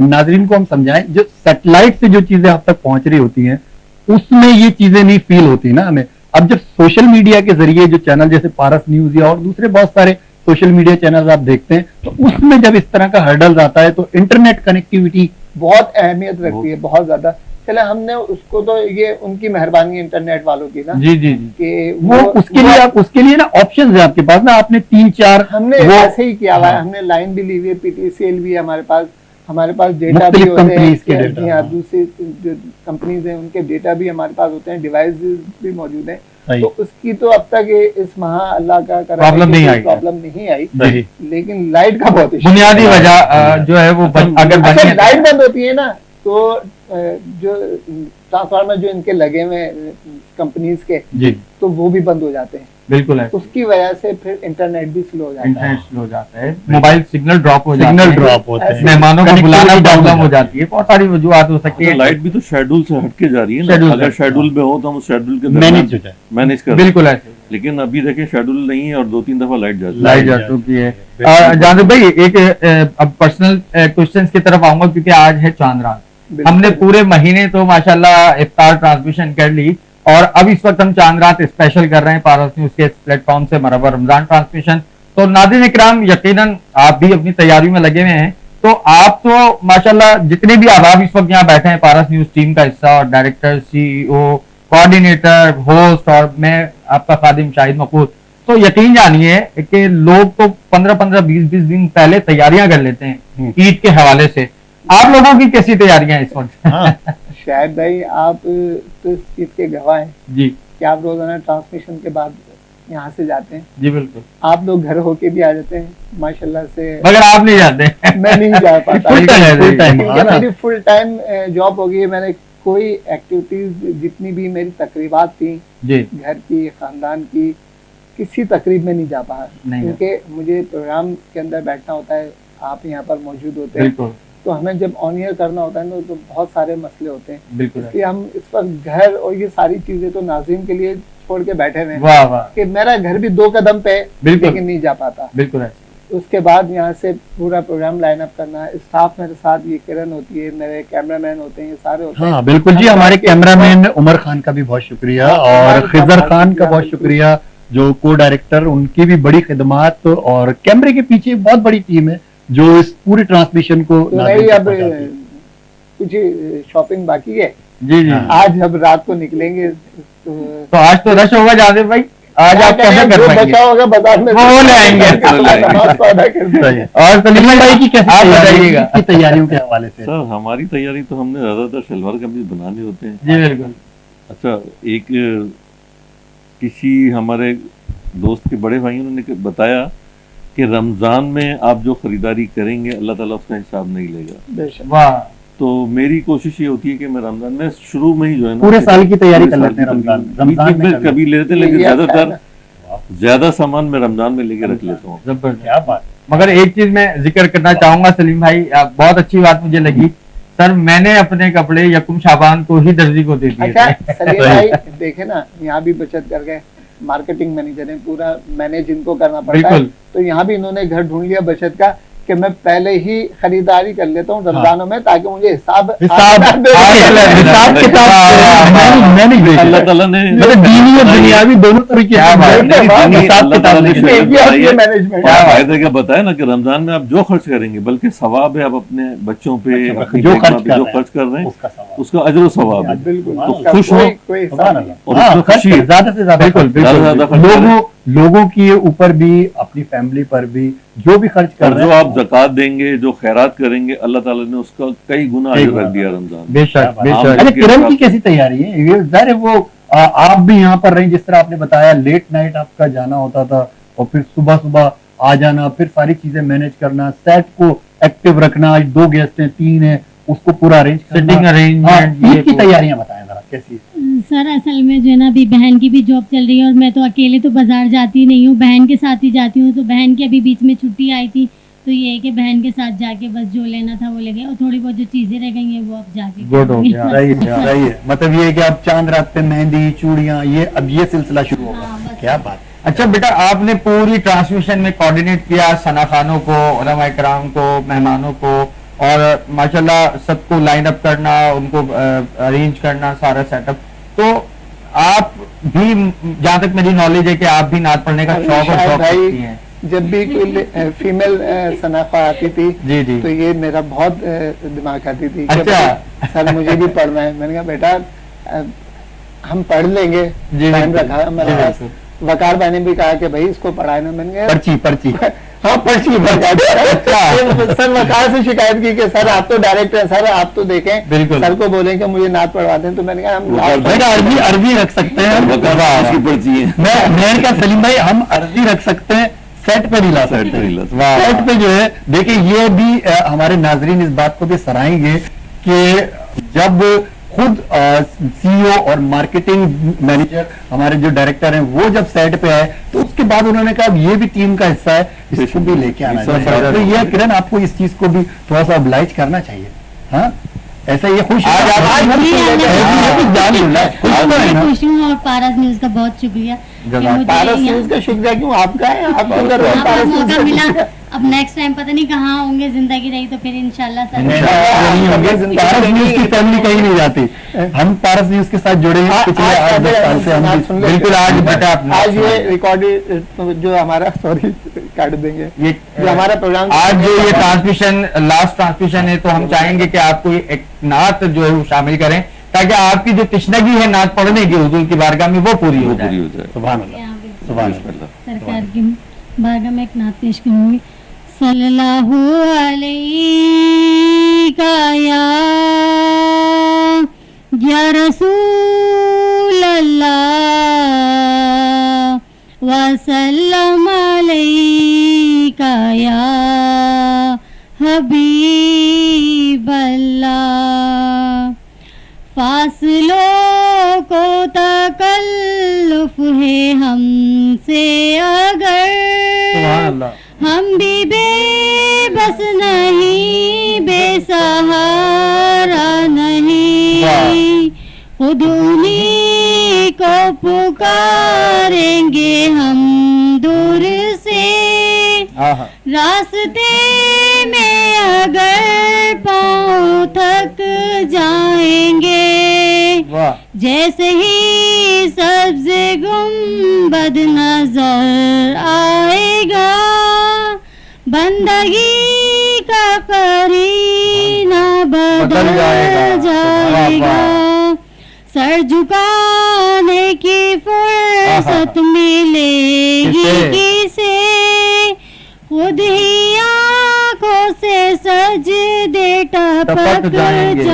नाजरीन को हम समझाएं, जो सैटेलाइट से जो चीजें आप तक पहुंच रही होती हैं उसमें ये चीजें नहीं फील होती ना हमें। अब जब सोशल मीडिया के जरिए जो चैनल जैसे पारस न्यूज या और दूसरे बहुत सारे सोशल मीडिया चैनल आप देखते हैं तो उसमें जब इस तरह का हर्डल्स आता है तो इंटरनेट कनेक्टिविटी बहुत अहमियत रखती है, बहुत ज्यादा। चले हमने उसको तो ये उनकी मेहरबानी इंटरनेट वालों की ना, जी जी कि वो उसके लिए ना ऑप्शंस है आपके पास ना, आपने 3-4 हमने ऐसे ही किया हुआ है। हमने लाइन भी ली हुई है, पीटीसीएल भी है हमारे पास डेटा भी होते हैं, यहाँ दूसरी जो कंपनीज हैं उनके डेटा भी हमारे पास होते हैं, डिवाइस भी मौजूद हैं। तो उसकी तो अब तक इस महा अल्लाह का प्रॉब्लम नहीं आई, लेकिन लाइट का बहुत बुनियादी वजह जो है वो अगर लाइट बंद होती है ना तो जो ट्रांसफार्मर जो इनके लगे हुए कंपनीज के तो वो भी बंद हो जाते हैं। बिल्कुल है, उसकी वजह से फिर इंटरनेट भी स्लो हो जाता है, मोबाइल सिग्नल ड्रॉप हो जाता है, मेहमानों को बुलाना प्रॉब्लम हो जाती है, बहुत सारी वजूहत हो सकती है। लाइट भी तो शेड्यूल से हटके जा रही है ना, अगर शेड्यूल में हो तो हम शेड्यूल के मैनेज कर, बिल्कुल ऐसे। लेकिन अभी देखिए शेड्यूल नहीं है और 2-3 दफा लाइट जा चुकी है। जानते भाई एक अब पर्सनल क्वेश्चंस की तरफ आऊंगा क्योंकि आज है चांद रात। हमने पूरे महीने तो माशाल्लाह इफ्तार ट्रांसमिशन कर ली और अब इस वक्त हम चांद रात स्पेशल कर रहे हैं पारस न्यूज के प्लेटफॉर्म से मरहबा रमजान ट्रांसमिशन। तो नाज़रीन इकराम, यकीनन आप भी अपनी तैयारी में लगे हुए हैं, तो आप तो माशाल्लाह जितने भी आप इस वक्त यहाँ बैठे हैं पारस न्यूज टीम का हिस्सा और डायरेक्टर, सीईओ, कोऑर्डिनेटर, होस्ट और मैं आपका खादिम शाहिद मकबूल, तो यकीन जानिए कि लोग तो 15-15, 20-20 दिन पहले तैयारियां कर लेते हैं ईद के हवाले से। आप लोगों की कैसी तैयारियां इस वक्त? शायद भाई आप तो इस चीज के गवाह हैं जी कि आप रोजाना ट्रांसमिशन के बाद यहाँ से जाते हैं। जी बिल्कुल, आप लोग घर होके भी आ जाते हैं माशाल्लाह से, मगर आप नहीं जाते। मैं नहीं जा पाता, मेरी फुल टाइम जॉब हो गई। मैंने कोई एक्टिविटीज जितनी भी मेरी तकरीबात थी घर की, खानदान की, किसी तकरीब में नहीं जा पाया क्योंकि मुझे प्रोग्राम के अंदर बैठना होता है, आप यहाँ पर मौजूद होते हैं, तो हमें जब ऑन एयर करना होता है ना तो बहुत सारे मसले होते हैं। इसलिए हम इस वक्त घर और ये सारी चीजें तो नाज़रीन के लिए छोड़ के बैठे हुए हैं कि मेरा घर भी 2 कदम पे लेकिन नहीं जा पाता। बिल्कुल। उसके बाद यहाँ से पूरा प्रोग्राम लाइन अप करना, स्टाफ मेरे साथ, ये किरण होती है, मेरे कैमरामैन होते हैं, ये सारे होते हैं। हाँ बिल्कुल जी, हमारे कैमरामैन उमर खान का भी बहुत शुक्रिया और खिजर खान का बहुत शुक्रिया जो को डायरेक्टर, उनकी भी बड़ी खिदमात और कैमरे के पीछे बहुत बड़ी टीम है जो इस पूरी ट्रांसमिशन को अब कुछ शॉपिंग बाकी है जी। आज अब रात को निकलेंगे तो आज तो रश होगा ज्यादा भाई, आज आप कैसे कर पाएंगे? बचा होगा बाजार में वो ले आएंगे। और सलीम भाई की कैसे आप बताइएगा की तैयारियों के हवाले से? सर हमारी तैयारी तो हमने ज्यादातर शलवार कमीज बनाने होते हैं। जी बिल्कुल। अच्छा, एक किसी हमारे दोस्त के बड़े भाइयों ने बताया कि रमजान में आप जो खरीदारी करेंगे अल्लाह ताला उसका हिसाब नहीं लेगा। वाह। तो मेरी कोशिश ये होती है कि मैं रमजान में शुरू में ही जो है ना पूरे साल की तैयारी कर लेते हैं। रमजान में कभी लेते, लेकिन ज्यादातर ज्यादा सामान मैं रमजान में लेके रख लेता हूँ। क्या बात। मगर एक चीज मैं जिक्र करना चाहूंगा सलीम भाई, बहुत अच्छी बात मुझे लगी सर, मैंने अपने कपड़े यकुम शाबान को ही दर्जी को दे दिए। अच्छा सलीम भाई देखे ना, यहाँ भी बचत कर गए, मार्केटिंग मैनेजर है, पूरा मैनेज इनको करना पड़ता है, तो यहाँ भी इन्होंने घर ढूंढ लिया बचत का कि मैं पहले ही खरीदारी कर लेता हूँ रमजानों में ताकि मुझे हिसाब किताब अल्लाह ताला ने दीनी और दुनियावी दोनों तरीके फायदे क्या बताया ना कि रमजान में आप जो खर्च करेंगे बल्कि सवाब है, आप अपने बच्चों पे जो खर्च कर रहे हैं उसका अजर सवाब है, बिल्कुल खुश हो ज्यादा से ज्यादा। बिल्कुल लोगों लोगों के ऊपर भी, अपनी फैमिली पर भी जो भी खर्च कर और रहे जो हैं, आप ज़कात देंगे, जो खैरात करेंगे, अल्लाह ताला ने उसका कई गुना अजर रख दिया रमजान में। बेशक बेशक। अरे किरण की कैसी तैयारी है ये? ज़ाहिर है वो आप भी यहाँ पर रही, जिस तरह आपने बताया लेट नाइट आपका जाना होता था और फिर सुबह सुबह आ जाना, फिर सारी चीजें मैनेज करना, सेट को एक्टिव रखना, आज 2 गेस्ट हैं, 3 है, उसको पूरा अरेंज सेटिंग अरेंजमेंट, ईद की तैयारियां बताएं जरा कैसी है? सर असल में जो है ना अभी बहन की भी जॉब चल रही है और मैं तो अकेले तो बाजार जाती नहीं हूँ, बहन के साथ ही जाती हूँ। तो बहन की अभी बीच में छुट्टी आई थी, तो ये है कि बहन के साथ जाके बस जो लेना था वो ले गए और थोड़ी बहुत जो चीजें रह गई हैं वो अब जाके गुड हो गया। सही है। मतलब ये है कि अब चांद रात पे मेहंदी, चूड़ियां, ये अब ये सिलसिला शुरू होगा। क्या बात। अच्छा बेटा, आपने पूरी ट्रांसमिशन में कोऑर्डिनेट किया सना खानों को, उलमा इकराम को, मेहमानों को, और माशाल्लाह सबको लाइन अप करना, उनको अरेंज करना, सारा सेटअप। तो आप भी, जहाँ तक मेरी नॉलेज है कि आप भी नात पढ़ने का शौक और शौक रखती हैं। जब भी कोई फीमेल सनाफा आती थी जी जी, तो ये मेरा बहुत दिमाग खाती थी। अच्छा सर मुझे भी पढ़ना है। मैंने कहा बेटा हम पढ़ लेंगे, टाइम रखा हमारे पास। वकार भाई ने भी कहा कि भाई इसको पढ़ाए ना। मैंने कहा पर्ची हाँ पर्ची सर वकार से शिकायत की कि सर आप तो डायरेक्टर हैं, सर आप तो देखें, सर को बोलें कि मुझे नात पढ़वा दें। तो मैंने कहा हम अरबी रख सकते हैं, पर्ची है। मैं क्या सलीम भाई, हम अरबी रख सकते हैं, सेट पे नहीं ला सकते। सेट पे जो है देखिए, ये भी हमारे नाजरीन इस बात को भी सराहेंगे कि जब खुद सीईओ और मार्केटिंग मैनेजर हमारे जो डायरेक्टर हैं वो जब सेट पे आए तो उसके बाद उन्होंने कहा ये भी टीम का हिस्सा है, इसको भी लेके आना चाहिए। तो ये किरण आपको इस चीज को भी थोड़ा सा ऑब्लाइज करना चाहिए। हाँ ऐसा ये खुश खुश हूँ और पारस न्यूज का बहुत शुक्रिया। पारस न्यूज का शुक्रिया क्यों आपका है? आपको मौका मिला। अब नेक्स्ट टाइम पता नहीं कहाँ होंगे, जिंदगी रही तो फिर इंशाल्लाह पारस न्यूज की फैमिली कहीं नहीं जाती, हम पारस न्यूज के साथ जुड़े हैं पिछले 8-10 साल से। हम बिल्कुल आज ये रिकॉर्डेड जो हमारा, सॉरी काट देंगे, ये जो हमारा प्रोग्राम आज जो ये ट्रांसमिशन लास्ट ट्रांसमिशन है, तो हम चाहेंगे कि आपको एक नात जो है वो शामिल करें ताकि आपकी जो तशनगी है नात पढ़ने की हुजूर की बारगाह में वो पूरी हो जाए। सुभान अल्लाह, सुभान अल्लाह। सरकार की बारगाह में एक नात पेश करूंगी। सल्लल्लाहु अलैहि या रसूल अल्लाह वसल्लम अलैका या हबीब अल्लाह। फासलों को तकल्लुफ है हमसे अगर, हम भी बेबस नहीं, बेसहारा नहीं, खुद उन्हीं को पुकारेंगे हम दूर से। रास्ते में अगर पाँव थक जाएंगे, जैसे ही सब्ज गुंबद नजर आएगा, बंदगी का करीना बदल जाएगा। सर झुकाने की फुर्सत मिलेगी किसे, खुद ही आंखों से सजदे टपक जाएंगे।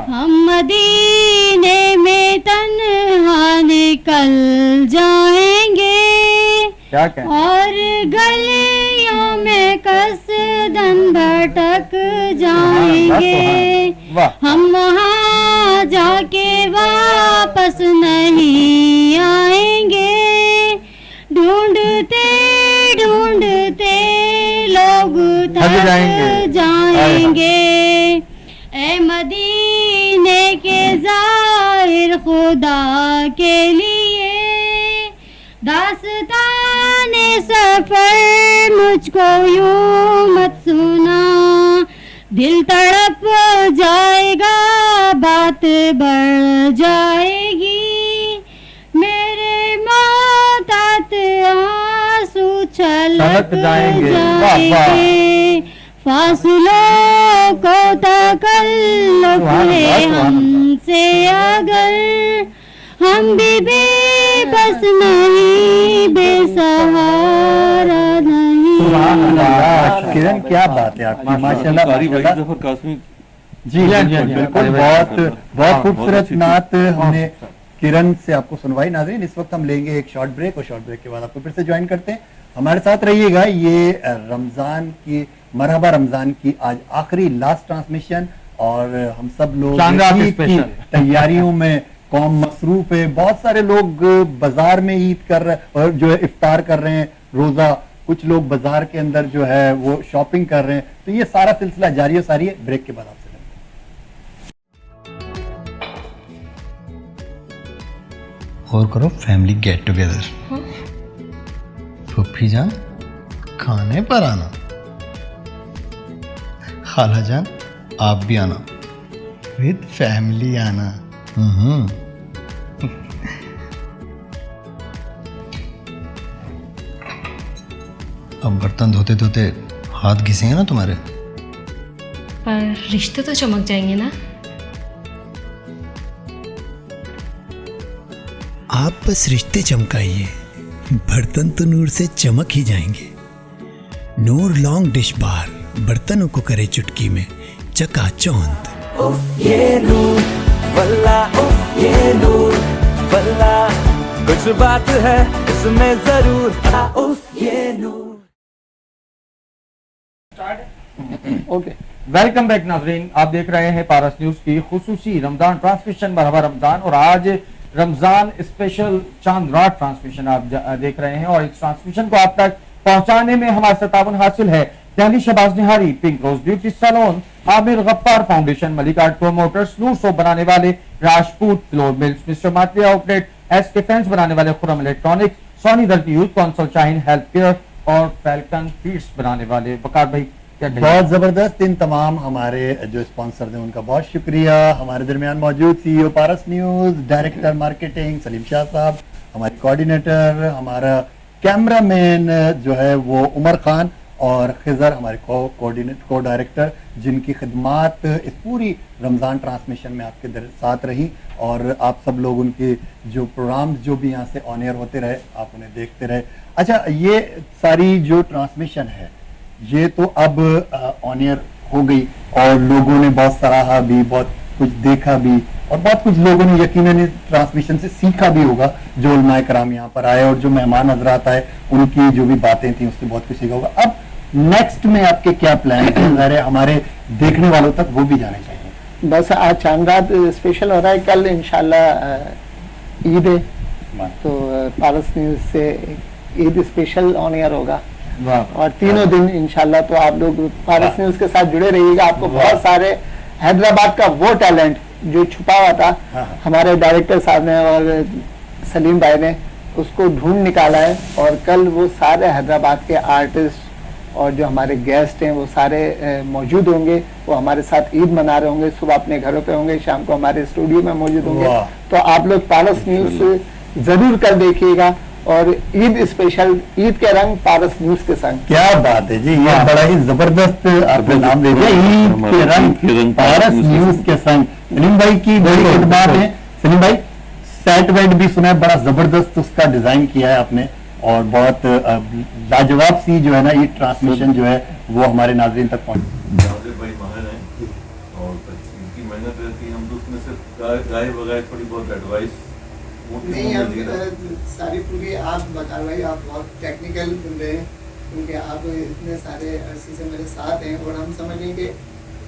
हम मदीने में तन्हा निकल जाएंगे और गलियों में कसदन भटक जाएंगे। हम वहाँ जाके वापस नहीं आएंगे, ढूंढते ढूंढते लोग थक जाएंगे। ए मदीने के ज़ाहिर खुदा के लिए दास्ताने सफर मुझको यूं मत सुना, दिल तड़प जाएगा, बात बढ़ जाएगी, मेरे मोहतात आंसू छलक जाएंगे। फासलों को तकल्लुफ है हमसे अगर, हम भी बेबस नहीं, बेसहारा नहीं। किरण, क्या बात है आपकी, माशाल्लाह माशाल्लाह। जी बिल्कुल, बहुत खूबसूरत नात हमने किरण से आपको सुनवाई। नाज़रीन, इस वक्त हम लेंगे एक शॉर्ट ब्रेक और शॉर्ट ब्रेक के बाद आपको फिर से ज्वाइन करते हैं। हमारे साथ रहिएगा। ये रमजान की, मरहबा रमजान की आज आखिरी लास्ट ट्रांसमिशन, और हम सब लोग ईद की तैयारियों में कौम मसरूफ है। बहुत सारे लोग बाजार में ईद कर रहे हैं और जो है इफ्तार कर रहे हैं, रोजा, कुछ लोग बाजार के अंदर जो है वो शॉपिंग कर रहे हैं। तो ये सारा सिलसिला जारी है सारी है। ब्रेक के बाद आपसे और करो फैमिली गेट टुगेदर। फूफी जान खाने पर आना, खाला जान आप भी आना, विद फैमिली आना। अब बर्तन धोते धोते हाथ घिसेंगे ना तुम्हारे। पर रिश्ते तो चमक जाएंगे ना। आप बस रिश्ते चमकाइए, बर्तन तो नूर से चमक ही जाएंगे। नूर लॉन्ग डिश बार बर्तनों को करे चुटकी में चकाचौंध। उफ ये नूर वल्ला, उफ ये नूर वल्ला, कुछ बात है इसमें जरूर। उफ ये नूर। ओके, वेलकम बैक नाज़रीन, आप देख रहे हैं पारस न्यूज की खुसूसी रमजान ट्रांसमिशन मरहबा रमजान, और आज रमजान स्पेशल चांद रात ट्रांसमिशन आप देख रहे हैं। और इस ट्रांसमिशन को आप तक पहुंचाने में हमारे से ताउन हासिल है Delhi Shahbaz Nihari, pink rose beauty salon, Aamir Gaffar foundation, Malik art promoters, Noor soap बनाने वाले राजपूत फ्लोर मिल्स, मिस्टर मात्रिया आउटलेट, एस के फैंस बनाने वाले Khurram electronics, Soni Dharti youth council, Shaheen health care और फैल्कन फीड्स बनाने वाले। वकार भाई क्या बहुत जबरदस्त। इन तमाम हमारे जो स्पॉन्सर हैं उनका बहुत शुक्रिया। हमारे दरमियान मौजूद CEO Paras news, director marketing Salim Shah साहब, हमारे कोऑर्डिनेटर, हमारा कैमरामैन जो है वो उमर खान, और खिजर हमारे को डायरेक्टर, जिनकी खिदमात इस पूरी रमज़ान ट्रांसमिशन में आपके साथ रही। और आप सब लोग उनके जो प्रोग्राम्स जो भी यहाँ से ऑन एयर होते रहे, आप उन्हें देखते रहे। अच्छा, ये सारी जो ट्रांसमिशन है ये तो अब ऑन एयर हो गई, और लोगों ने बहुत सराहा भी, बहुत कुछ देखा भी, और बहुत कुछ लोगों ने यकीनन इस ट्रांसमिशन से सीखा भी होगा। जो उलमाए कराम यहाँ पर आए और जो मेहमान हजरात आए, उनकी जो भी बातें थी उससे बहुत कुछ सीखा होगा। अब नेक्स्ट में आपके क्या प्लान है, हमारे देखने वालों तक वो भी जाने चाहिए। बस आज चांद रात स्पेशल हो रहा है, कल इंशाल्लाह ईद है, तो पारस न्यूज से ईद स्पेशल ऑन एयर होगा, और तीनों दिन इंशाल्लाह। तो आप लोग पारस न्यूज के साथ जुड़े रहिएगा। आपको बहुत सारे हैदराबाद का वो टैलेंट जो छुपा हुआ था, हमारे डायरेक्टर साहब ने और सलीम भाई ने उसको ढूंढ निकाला है, और कल वो सारे हैदराबाद के आर्टिस्ट और जो हमारे गेस्ट हैं वो सारे मौजूद होंगे। वो हमारे साथ ईद मना रहे होंगे, सुबह अपने घरों पे होंगे, शाम को हमारे स्टूडियो में मौजूद होंगे। तो आप लोग पारस न्यूज जरूर कल देखिएगा, और ईद स्पेशल, ईद के रंग पारस न्यूज के संग। क्या बात है जी, ये बड़ा ही जबरदस्त आपने नाम दे दिया, ईद के रंग पारस न्यूज के संग। सलीम भाई की बड़ी खिदमत है। सलीम भाई, सेट वेट भी सुना है, बड़ा जबरदस्त उसका डिजाइन किया है आपने, और बहुत लाजवाब सी जो है ना ये ट्रांसमिशन जो है वो हमारे नाज़रीन तक पहुंच। भाई माहिर हैं और इनकी मेहनत रहती है, हम तो उसमें से गाय वगैरह थोड़ी बहुत एडवाइस नहीं, हम सारी पूरी आप बता भाई, आप बहुत टेक्निकल बंदे हैं, क्योंकि आप इतने सारे अरसे से मेरे साथ हैं, और हम समझें कि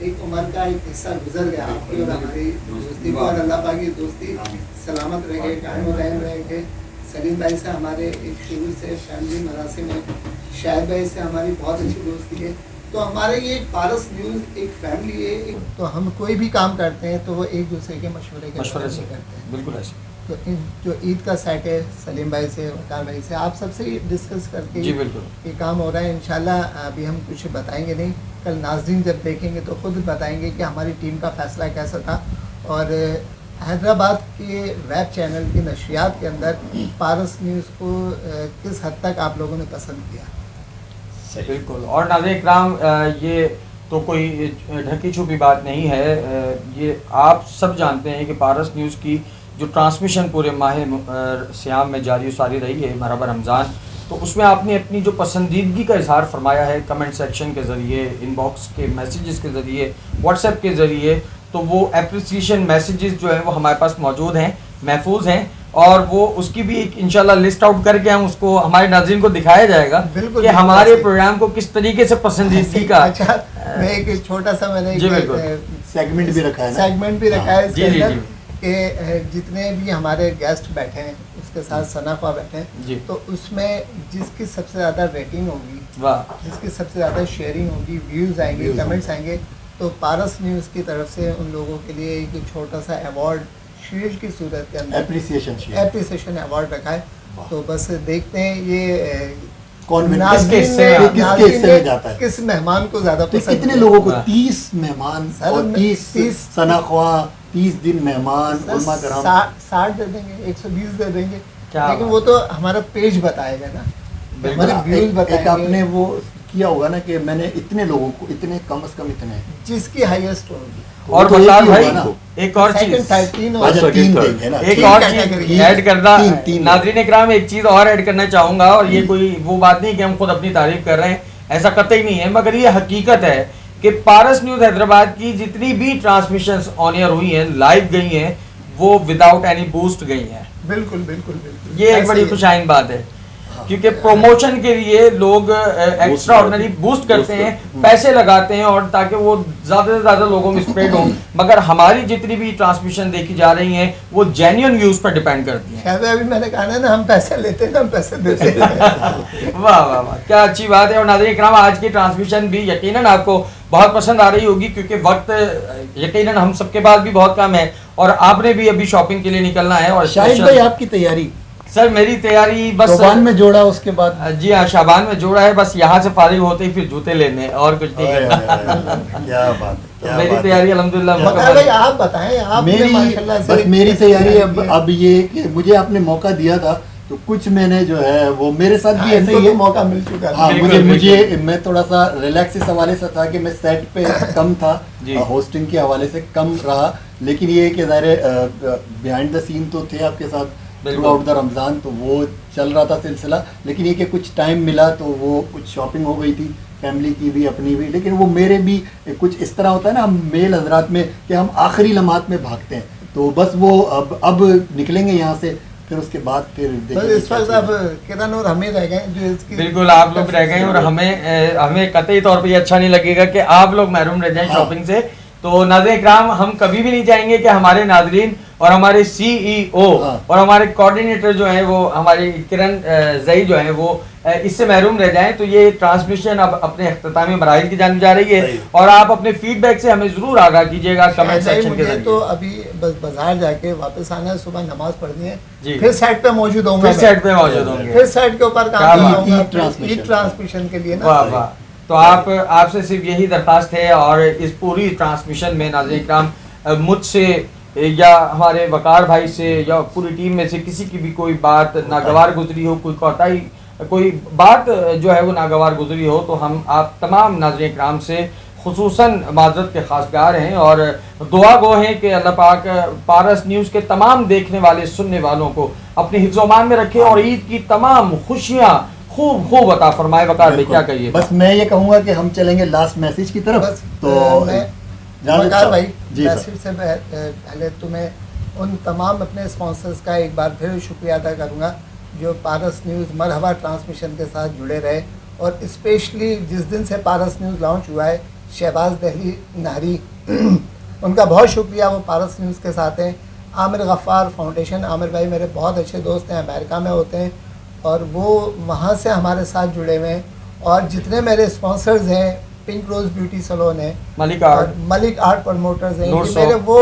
एक उम्र का एक हिस्सा गुजर गया आपकी और हमारी दोस्ती को, और अल्लाह पाक की दोस्ती सलामत रहे, कायम रहे। सलीम भाई से हमारे एक शुरू से फैमिली मरासी में, शाहिद भाई से हमारी बहुत अच्छी दोस्ती है। तो हमारे ये पारस न्यूज एक फैमिली है, तो हम कोई भी काम करते हैं तो वो एक दूसरे के मशवरे से करते हैं। बिल्कुल ऐसे। तो जो ईद का सेट है सलीम भाई से, वकार भाई से, आप सबसे डिस्कस करके जी बिल्कुल ये काम हो रहा है। इंशाल्लाह अभी हम कुछ बताएंगे नहीं, कल नाज़रीन जब देखेंगे तो खुद बताएंगे कि हमारी टीम का फैसला कैसा था। और हैदराबाद के वेब चैनल की नशियात के अंदर पारस न्यूज़ को किस हद तक आप लोगों ने पसंद किया। बिल्कुल। और नाज़रीन इकराम, ये तो कोई ढकी छुपी बात नहीं है, ये आप सब जानते हैं कि पारस न्यूज़ की जो ट्रांसमिशन पूरे माह सियाम में जारी सारी रही है, माह रमज़ान, तो उसमें आपने अपनी जो पसंदीदगी का इजहार फरमाया है कमेंट सेक्शन के ज़रिए, इनबॉक्स के मैसेजेस के ज़रिए, व्हाट्सएप के ज़रिए, तो वो अप्रिसिएशन मैसेजेस जो है वो हमारे पास मौजूद हैं, महफूज हैं, और वो उसकी भी एक इंशाल्लाह लिस्ट आउट करके हम उसको हमारे नाज़रीन को दिखाया जाएगा कि हमारे प्रोग्राम को किस तरीके से पसंदीदगी का। अच्छा, मैं एक छोटा सा मैंने सेगमेंट भी रखा है ना, सेगमेंट भी रखा है इसके अंदर कि जितने भी हमारे गेस्ट बैठे हैं उसके साथ सना ख्वा बैठे हैं, तो उसमें जिसकी सबसे ज़्यादा रेटिंग होगी, जिसकी सबसे ज़्यादा शेयरिंग होगी, व्यूज़ आएंगे, कमेंट्स आएंगे, तो पारस न्यूज़ की तरफ से उन लोगों के लिए एक छोटा सा अवार्ड शील्ड की सूरत के अंदर एप्रिसिएशन अवार्ड रखा है। तो बस देखते हैं ये किस मेहमान को ज्यादा पसंद, कितने लोगों को 30 मेहमान और 30 सना ख्वा, 30 दिन मेहमान, 60 दे देंगे, 120 दे देंगे, लेकिन वो तो हमारा पेज बताएगा ना, हमारे व्यूज बताएंगे। आपने वो किया होगा ना कि मैंने इतने लोगों को, इतने कम से कम इतने जिसकी हाईएस्ट होगी। और बता भाई एक और चीज, एक और चीज ऐड करना नाज़रीन इकराम, एक चीज और ऐड करना चाहूंगा, और ये कोई वो बात नहीं कि हम खुद अपनी तारीफ कर रहे हैं, ऐसा कतई नहीं है, मगर ये हकीकत है कि पारस न्यूज़ हैदराबाद की जितनी भी ट्रांसमिशंस ऑन एयर हुई हैं, लाइव गई हैं, वो विदाउट एनी बूस्ट गई हैं। बिल्कुल बिल्कुल बिल्कुल, ये एक बड़ी खुशाइन बात है, क्योंकि प्रमोशन के लिए लोग एक्स्ट्रा ऑर्डिनरी बूस्ट करते हैं, पैसे लगाते हैं, और ताकि वो ज़्यादा से ज़्यादा लोगों में स्प्रेड हो, मगर हमारी जितनी भी ट्रांसमिशन देखी जा रही हैं वो जेन्युइन व्यूज़ पर डिपेंड करती हैं। अभी मैंने कहा ना, हम पैसे लेते हैं, हम पैसे देते हैं। वाह वाह वाह, क्या अच्छी बात है। और नाज़रीन इकराम, आज की ट्रांसमिशन भी यकीनन आपको बहुत पसंद आ रही होगी, क्योंकि वक्त यकीनन हम सबके पास भी बहुत कम है, और आपने भी अभी शॉपिंग के लिए निकलना है। और शाहिद भाई, आपकी तैयारी? सर मेरी तैयारी बस शाबान में जोड़ा, उसके बाद? जी हाँ, शाबान में जोड़ा है, बस यहाँ से फारिग होते ही फिर जूते लेने, और कुछ नहीं करना। क्या बात है, मेरी तैयारी अल्हम्दुलिल्लाह। भाई आप बताएं, आप मेरी तैयारी अब ये कि मुझे आपने मौका दिया था, तो कुछ मैंने जो है वो मेरे साथ भी ऐसे ही मौका मिल चुका है। मुझे मैं थोड़ा सा रिलैक्स इस हवाले से था कि मैं सेट पे कम था, होस्टिंग के हवाले से कम रहा, लेकिन ये कि ज़ाहिर बिहाइंड द सीन तो थे आपके साथ थ्रू आउट द रमज़ान, तो वो चल रहा था सिलसिला, लेकिन ये कि कुछ टाइम मिला तो वो कुछ शॉपिंग हो गई थी, फैमिली की भी, अपनी भी, लेकिन वो मेरे भी कुछ इस तरह होता है ना, हम मेल हजरात में कि हम आखिरी लम्हात में भागते हैं, तो बस वो अब निकलेंगे यहाँ से, फिर उसके बाद फिर इस वक्त अब किरण और हमें रह गए जो इसकी। बिल्कुल, आप लोग रह गए, और हमें कतई तौर पे ये अच्छा नहीं लगेगा कि आप लोग महरूम रह जाएं शॉपिंग से। तो नाज़रीन इकराम, हम कभी भी नहीं चाहेंगे कि हमारे नाज़रीन और हमारे CEO और हमारे कोऑर्डिनेटर जो हैं वो हमारी किरण जई जो हैं वो इससे महरूम रह जाएं। तो ये ट्रांसमिशन अब अपने अख्तामी मराहिल की जानिब जा रही है, और आप अपने फीडबैक से हमें ज़रूर आगाह कीजिएगा कमेंट सेक्शन के जरिए। तो अभी बस बाजार जाके वापस आना है, सुबह नमाज पढ़नी है, फिर सेट पे मौजूद होंगे, फिर सेट पे मौजूद होंगे, फिर सेट के ऊपर काम ट्रांसमिशन के लिए ना। वाह वाह, तो आपसे सिर्फ यही दरख्वास्त है, और इस पूरी ट्रांसमिशन में नाज़रीन इकराम मुझसे या हमारे वकार भाई से या पूरी टीम में से किसी की भी कोई बात नागवार गुजरी हो, कोई कोताही, कोई बात जो है वो नागवार गुजरी हो, तो हम आप तमाम नाज़रीन इकराम से खुसूसन माजरत के खासगार हैं, और दुआ गो हैं कि अल्लाह पाक पारस न्यूज़ के तमाम देखने वाले सुनने वालों को अपने हिफ्ज़-ओ-मान में रखे, और ईद की तमाम खुशियाँ खूब खूब अता फरमाए। वकार भाई क्या कहिए? बस मैं ये कहूँगा कि हम चलेंगे लास्ट मैसेज की तरफ। तो वकार भाई, मैसेज से पहले तुम्हें उन तमाम अपने स्पॉन्सर्स का एक बार फिर शुक्रिया अदा करूँगा जो पारस न्यूज़ मरहबा ट्रांसमिशन के साथ जुड़े रहे, और स्पेशली जिस दिन से पारस न्यूज़ लॉन्च हुआ है, शहबाज दहली नाहरी उनका बहुत शुक्रिया, वो पारस न्यूज़ के साथ हैं। आमिर गफ़ार फाउंडेशन, आमिर भाई मेरे बहुत अच्छे दोस्त हैं, अमेरिका में होते हैं, और वो वहाँ से हमारे साथ जुड़े हुए हैं। और जितने मेरे स्पॉन्सर्स हैं, पिंक रोज़ ब्यूटी सलोन है, मलिक आर्ट प्रमोटर्स हैं, मेरे वो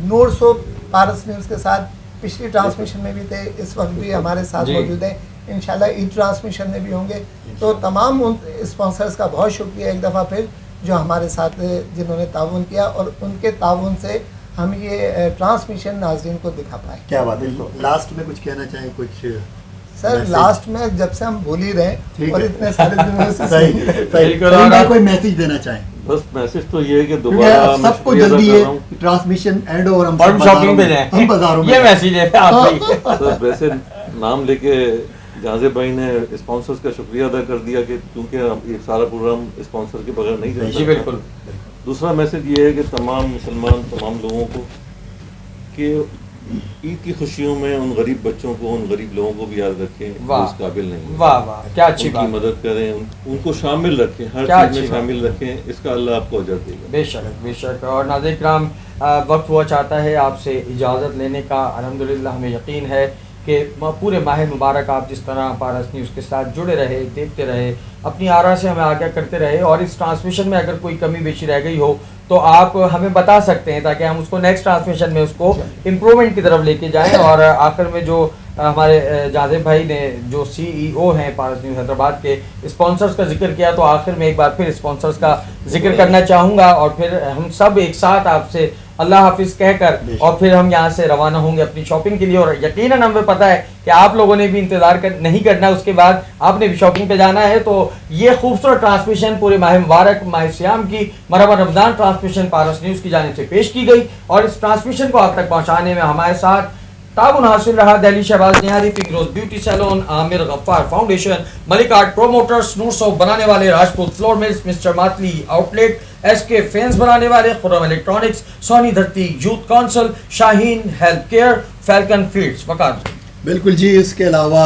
नूर सो पारस न्यूज़ के साथ पिछली ट्रांसमिशन में भी थे, इस वक्त भी हमारे साथ मौजूद हैं, इंशाल्लाह ईद ट्रांसमिशन में भी होंगे। तो तमाम उन स्पॉन्सर्स का बहुत शुक्रिया एक दफ़ा फिर जो हमारे साथ जिन्होंने ताउन किया, और उनके ताउन से हम ये ट्रांसमिशन नाज़रीन को दिखा पाए। क्या बात है। लास्ट में कुछ कहना चाहें? कुछ सर लास्ट में जब से हम बोल ही रहे और इतने सारे दिनों से कोई मैसेज देना चाहें? फर्स्ट मैसेज तो ये है कि दोबारा क्योंकि सबको जल्दी है ट्रांसमिशन एंड और हम और शॉपिंग पे जाएं, हम बाजारों में ये मैसेज है आप सर वैसे नाम लेके जाज़िब भाई ने स्पॉन्सर्स का शुक्रिया अदा कर दिया कि क्योंकि ये सारा प्रोग्राम स्पॉन्सर के बगैर नहीं चल जी सकता। बिल्कुल। दूसरा मैसेज ये है कि तमाम मुसलमान तमाम लोगों को कि ईद की खुशियों में उन गरीब बच्चों को, उन गरीब लोगों को भी याद रखें जो वाह। उस काबिल नहीं है। वाह वाह, क्या अच्छी उनकी बात। मदद करें, उनको शामिल रखें, हर क्या चीज़ में अच्छी बात। शामिल रखें, इसका अल्लाह आपको अजर देगा। बेशक बेशक। और नाज़रीन किराम, वक्त हुआ चाहता है आपसे इजाज़त लेने का। अल्हम्दुलिल्लाह हमें यकीन है कि पूरे माह मुबारक आप जिस तरह पारस न्यूज़ के साथ जुड़े रहे, देखते रहे, अपनी आरा से हमें आगाह करते रहे, और इस ट्रांसमिशन में अगर कोई कमी बेशी रह गई हो तो आप हमें बता सकते हैं ताकि हम उसको नेक्स्ट ट्रांसमिशन में उसको इम्प्रूवमेंट की तरफ लेके जाएं। और आखिर में जो हमारे जाज़िब भाई ने जो CEO हैं पारस न्यूज़ हैदराबाद के, स्पॉन्सर्स का जिक्र किया, तो आखिर में एक बार फिर स्पॉन्सर्स का जिक्र करना चाहूँगा और फिर हम सब एक साथ आपसे अल्लाह हाफिज़ कहकर और फिर हम यहाँ से रवाना होंगे अपनी शॉपिंग के लिए। और यकीनन हमें पता है कि आप लोगों ने भी इंतज़ार नहीं करना, उसके बाद आपने भी शॉपिंग पे जाना है। तो ये खूबसूरत ट्रांसमिशन पूरे माह मुबारक, माह सियाम की मरहबा रमज़ान ट्रांसमिशन पारस न्यूज़ की जानिब से पेश की गई, और इस ट्रांसमिशन को आप तक पहुँचाने में हमारे साथ ताबुन हासिल रहा Delhi Shahbaz Nihari, pink rose beauty salon, Aamir Gaffar foundation, Malik art promoters, Noor soft बनाने वाले Rajput flour mills, mister Matali outlet, SK fans बनाने वाले Khurram electronics, Soni Dharti youth council, Shaheen health care, falcon feeds. Waqar बिल्कुल जी। इसके अलावा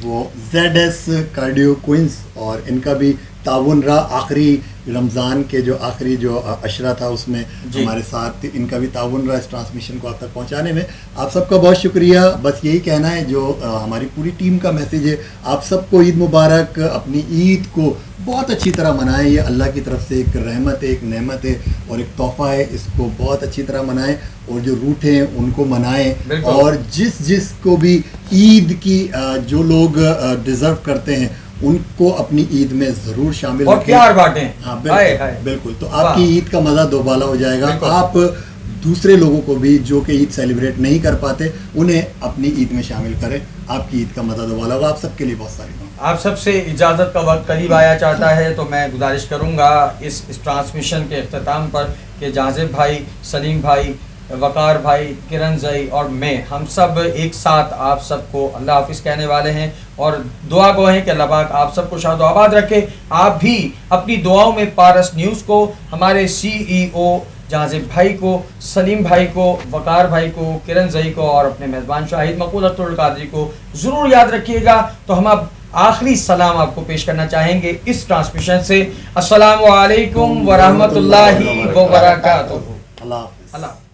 वो ZS कार्डियो क्वींस और इनका भी ताउन रहा आखिरी रमज़ान के जो आखिरी जो अशरा था उसमें हमारे साथ इनका भी ताउन रहा इस ट्रांसमिशन को आप तक पहुंचाने में। आप सबका बहुत शुक्रिया। बस यही कहना है जो हमारी पूरी टीम का मैसेज है, आप सबको ईद मुबारक। अपनी ईद को बहुत अच्छी तरह मनाएं, ये अल्लाह की तरफ से एक रहमत है, एक नेमत है और एक तोहफ़ा है, इसको बहुत अच्छी तरह मनाएं। और जो रूठे हैं उनको मनाएं, और जिस को भी ईद की जो लोग डिज़र्व करते हैं उनको अपनी ईद में जरूर शामिल और प्यार बांटें। हाँ बिल्कुल। तो आपकी ईद का मजा दोबाला हो जाएगा। आप दूसरे लोगों को भी जो कि ईद सेलिब्रेट नहीं कर पाते उन्हें अपनी ईद में शामिल करें, आपकी ईद का मजा दोबाला होगा। आप सबके लिए बहुत सारी आप सबसे इजाज़त का वक्त करीब आया चाहता है, तो मैं गुजारिश करूंगा इस ट्रांसमिशन के अख्ताम पर कि जाज़िब भाई, सलीम भाई, वकार भाई, किरण जई और मैं, हम सब एक साथ आप सबको अल्लाह हाफिज़ कहने वाले हैं और दुआ गो हैं कि अल्लाह पाक आप सबको शाद आबाद रखे। आप भी अपनी दुआओं में पारस न्यूज़ को, हमारे CEO जाज़िब भाई को, सलीम भाई को, वकार भाई को, किरण जई को और अपने मेज़बान शाहिद मकबूल अख्तर कादरी को ज़रूर याद रखिएगा। तो हम अब आखिरी सलाम आपको पेश करना चाहेंगे इस ट्रांसमिशन से। अस्सलामु अलैकुम व रहमतुल्लाहि व बरकातुहू। अल्लाह हाफ़िज़।